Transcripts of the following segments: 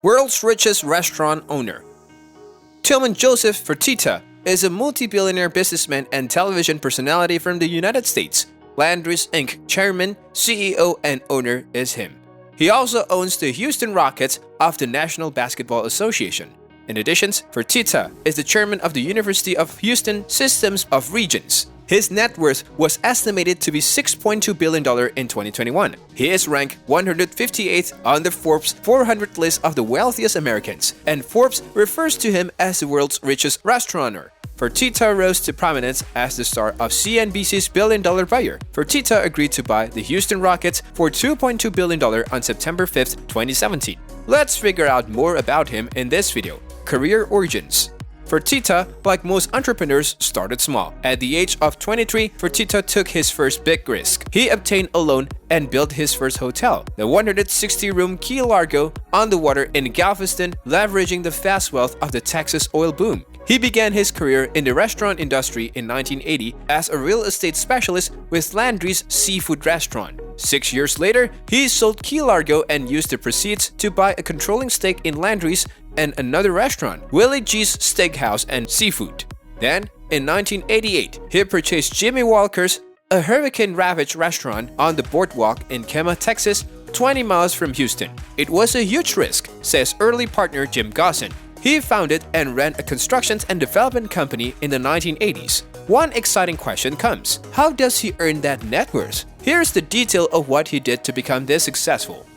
World's richest restaurant owner. Tilman Joseph Fertitta is a multi-billionaire businessman and television personality from the United States. Landry's Inc. chairman, CEO, and owner is him. He also owns the Houston Rockets of the National Basketball Association. In addition, Fertitta is the chairman of the University of Houston Systems of Regents. His net worth was estimated to be $6.2 billion in 2021. He is ranked 158th on the Forbes 400 list of the wealthiest Americans, and Forbes refers to him as the world's richest restaurateur. Fertitta rose to prominence as the star of CNBC's billion-dollar buyer. Fertitta agreed to buy the Houston Rockets for $2.2 billion on September 5, 2017. Let's figure out more about him in this video. Career origins. Fertitta, like most entrepreneurs, started small. At the age of 23, Fertitta took his first big risk. He obtained a loan and built his first hotel, the 160-room Key Largo on the water in Galveston, leveraging the fast wealth of the Texas oil boom. He began his career in the restaurant industry in 1980 as a real estate specialist with Landry's seafood restaurant. 6 years later, he sold Key Largo and used the proceeds to buy a controlling stake in Landry's and another restaurant, Willie G's Steakhouse and Seafood. Then, in 1988, he purchased Jimmy Walker's, a hurricane-ravaged restaurant on the boardwalk in Kemah, Texas, 20 miles from Houston. It was a huge risk, says early partner Jim Gosson. He founded and ran a construction and development company in the 1980s. One exciting question comes: how does he earn that net worth? Here's the detail of what he did to become this successful.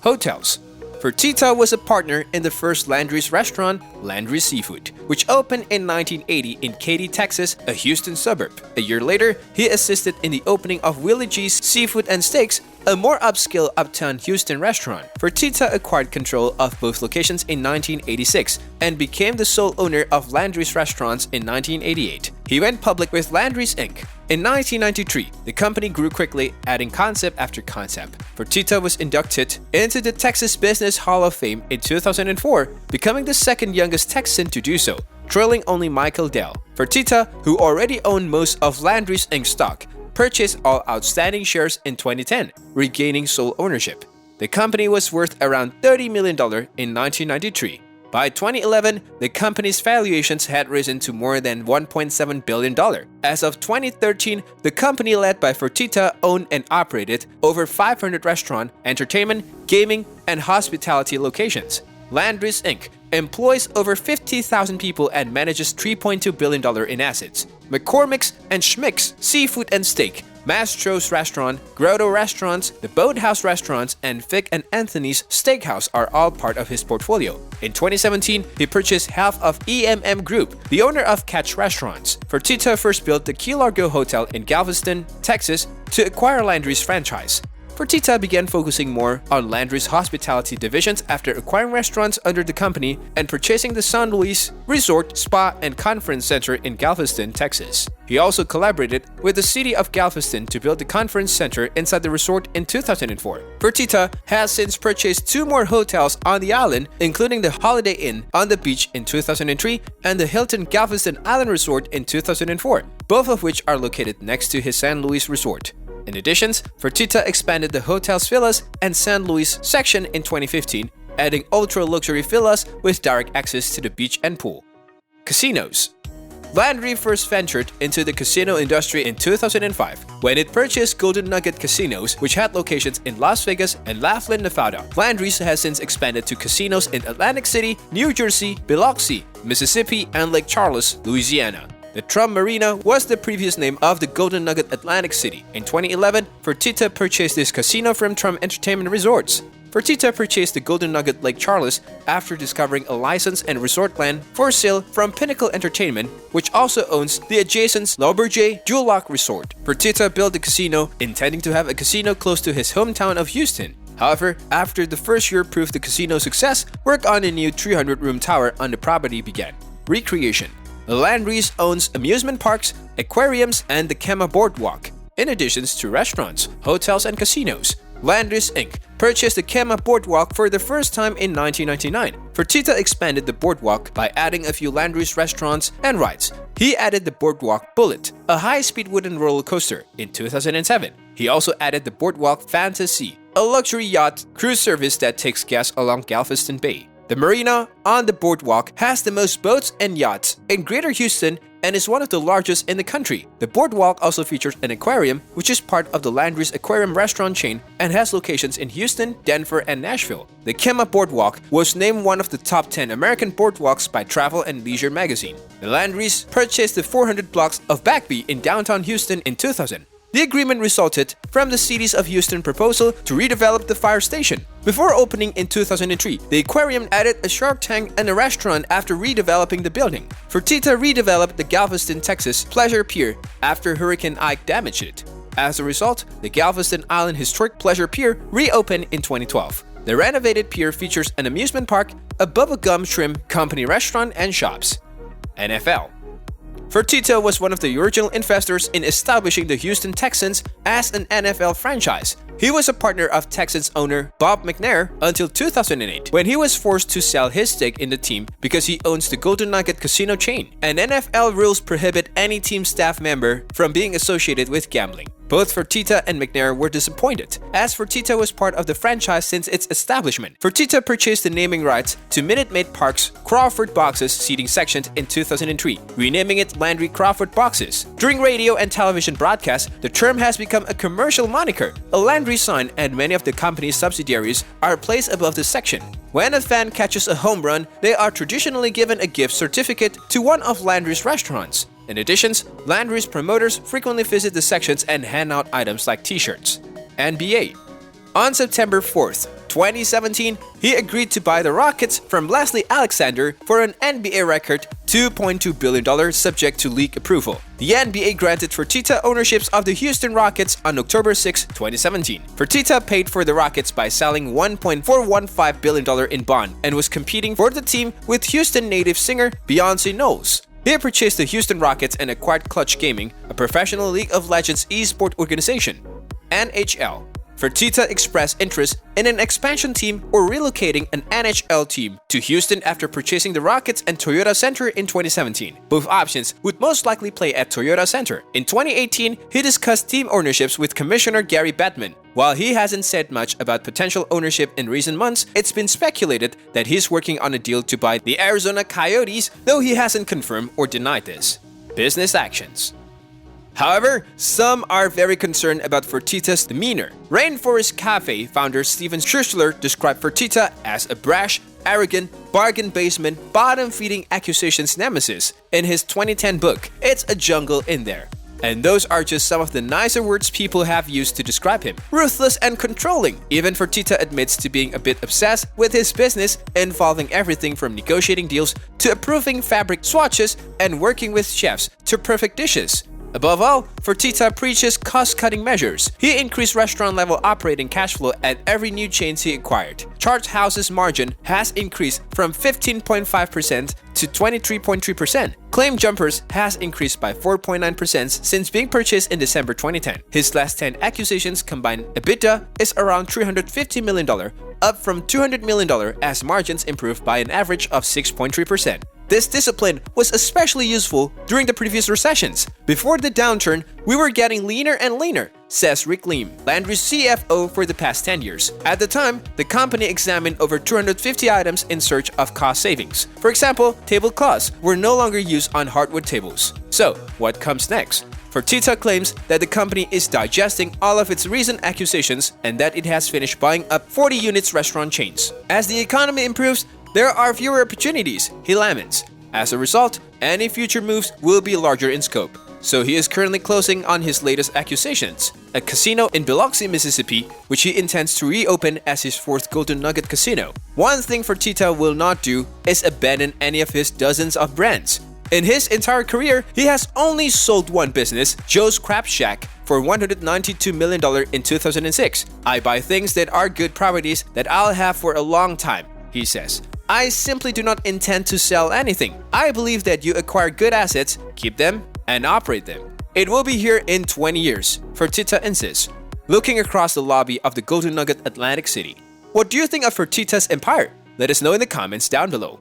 Hotels. Fertitta was a partner in the first Landry's restaurant, Landry Seafood, which opened in 1980 in Katy, Texas, a Houston suburb. A year later, he assisted in the opening of Willie G's Seafood and Steaks, a more upscale uptown Houston restaurant. Fertitta acquired control of both locations in 1986 and became the sole owner of Landry's Restaurants in 1988. He went public with Landry's Inc. In 1993, the company grew quickly, adding concept after concept. Fertitta was inducted into the Texas Business Hall of Fame in 2004, becoming the second youngest Texan to do so, trailing only Michael Dell. Fertitta, who already owned most of Landry's Inc. stock, purchased all outstanding shares in 2010, regaining sole ownership. The company was worth around $30 million in 1993. By 2011, the company's valuations had risen to more than $1.7 billion. As of 2013, the company led by Fertitta owned and operated over 500 restaurant, entertainment, gaming, and hospitality locations. Landry's Inc. employs over 50,000 people and manages $3.2 billion in assets. McCormick's and Schmick's Seafood and Steak, Mastro's Restaurant, Grotto Restaurants, the Boathouse Restaurants, and Vic and Anthony's Steakhouse are all part of his portfolio. In 2017, he purchased half of EMM Group, the owner of Catch Restaurants. Fertitta first built the Key Largo Hotel in Galveston, Texas, to acquire Landry's franchise. Fertitta began focusing more on Landry's hospitality divisions after acquiring restaurants under the company and purchasing the San Luis Resort, Spa, and Conference Center in Galveston, Texas. He also collaborated with the city of Galveston to build the conference center inside the resort in 2004. Fertitta has since purchased 2 more hotels on the island, including the Holiday Inn on the beach in 2003 and the Hilton Galveston Island Resort in 2004, both of which are located next to his San Luis Resort. In addition, Fertitta expanded the hotel's villas and San Luis section in 2015, adding ultra-luxury villas with direct access to the beach and pool. Casinos. Landry first ventured into the casino industry in 2005 when it purchased Golden Nugget Casinos, which had locations in Las Vegas and Laughlin, Nevada. Landry's has since expanded to casinos in Atlantic City, New Jersey, Biloxi, Mississippi, and Lake Charles, Louisiana. The Trump Marina was the previous name of the Golden Nugget Atlantic City. In 2011, Fertitta purchased this casino from Trump Entertainment Resorts. Fertitta purchased the Golden Nugget Lake Charles after discovering a license and resort land for sale from Pinnacle Entertainment, which also owns the adjacent L'Auberge Jewel Lock Resort. Fertitta built the casino, intending to have a casino close to his hometown of Houston. However, after the first year proved the casino's success, work on a new 300-room tower on the property began. Recreation. Landry's owns amusement parks, aquariums, and the Kemah Boardwalk, in addition to restaurants, hotels, and casinos. Landry's Inc. purchased the Kemah Boardwalk for the first time in 1999. Fertitta expanded the boardwalk by adding a few Landry's restaurants and rides. He added the Boardwalk Bullet, a high-speed wooden roller coaster, in 2007. He also added the Boardwalk Fantasy, a luxury yacht cruise service that takes guests along Galveston Bay. The marina on the boardwalk has the most boats and yachts in Greater Houston and is one of the largest in the country. The boardwalk also features an aquarium, which is part of the Landry's aquarium restaurant chain and has locations in Houston, Denver, and Nashville. The Kemah Boardwalk was named one of the top 10 American boardwalks by Travel and Leisure magazine. The Landrys purchased the 400 blocks of Bagby in downtown Houston in 2000. The agreement resulted from the city's of Houston proposal to redevelop the fire station. Before opening in 2003, the aquarium added a shark tank and a restaurant after redeveloping the building. Fertitta redeveloped the Galveston, Texas Pleasure Pier after Hurricane Ike damaged it. As a result, the Galveston Island Historic Pleasure Pier reopened in 2012. The renovated pier features an amusement park, a bubblegum shrimp company restaurant, and shops. NFL. Fertitta was one of the original investors in establishing the Houston Texans as an NFL franchise. He was a partner of Texans owner Bob McNair until 2008, when he was forced to sell his stake in the team because he owns the Golden Nugget casino chain, and NFL rules prohibit any team staff member from being associated with gambling. Both Fertitta and McNair were disappointed, as Fertitta was part of the franchise since its establishment. Fertitta purchased the naming rights to Minute Maid Park's Crawford Boxes seating section in 2003, renaming it Landry Crawford Boxes. During radio and television broadcasts, the term has become a commercial moniker. A Landry sign and many of the company's subsidiaries are placed above the section. When a fan catches a home run, they are traditionally given a gift certificate to one of Landry's restaurants. In addition, Landry's promoters frequently visit the sections and hand out items like t-shirts. NBA. On September 4th, 2017, he agreed to buy the Rockets from Leslie Alexander for an NBA record $2.2 billion subject to league approval. The NBA granted Fertitta ownerships of the Houston Rockets on October 6, 2017. Fertitta paid for the Rockets by selling $1.415 billion in bond and was competing for the team with Houston native singer Beyoncé Knowles. He purchased the Houston Rockets and acquired Clutch Gaming, a professional League of Legends esports organization. NHL. Fertitta expressed interest in an expansion team or relocating an NHL team to Houston after purchasing the Rockets and Toyota Center in 2017. Both options would most likely play at Toyota Center. In 2018, he discussed team ownerships with Commissioner Gary Bettman. While he hasn't said much about potential ownership in recent months, it's been speculated that he's working on a deal to buy the Arizona Coyotes, though he hasn't confirmed or denied this. Business actions. However, some are very concerned about Fertitta's demeanor. Rainforest Cafe founder Steven Schussler described Fertitta as a brash, arrogant, bargain basement, bottom-feeding accusations nemesis in his 2010 book, It's a Jungle in There. And those are just some of the nicer words people have used to describe him. Ruthless and controlling. Even Fertitta admits to being a bit obsessed with his business, involving everything from negotiating deals to approving fabric swatches and working with chefs to perfect dishes. Above all, Fertitta preaches cost-cutting measures. He increased restaurant-level operating cash flow at every new chain he acquired. Chart House's margin has increased from 15.5% to 23.3%. Claim Jumpers has increased by 4.9% since being purchased in December 2010. His last 10 acquisitions combined EBITDA is around $350 million, up from $200 million as margins improved by an average of 6.3%. This discipline was especially useful during the previous recessions. Before the downturn, we were getting leaner and leaner, says Rick Leem, Landry's CFO for the past 10 years. At the time, the company examined over 250 items in search of cost savings. For example, tablecloths were no longer used on hardwood tables. So, what comes next? Fertitta claims that the company is digesting all of its recent acquisitions and that it has finished buying up 40 units restaurant chains. As the economy improves, there are fewer opportunities, he laments. As a result, any future moves will be larger in scope. So he is currently closing on his latest acquisitions, a casino in Biloxi, Mississippi, which he intends to reopen as his fourth Golden Nugget casino. One thing Fertitta will not do is abandon any of his dozens of brands. In his entire career, he has only sold one business, Joe's Crab Shack, for $192 million in 2006. I buy things that are good properties that I'll have for a long time, he says. I simply do not intend to sell anything. I believe that you acquire good assets, keep them, and operate them. It will be here in 20 years, Fertitta insists, looking across the lobby of the Golden Nugget Atlantic City. What do you think of Fertitta's empire? Let us know in the comments down below.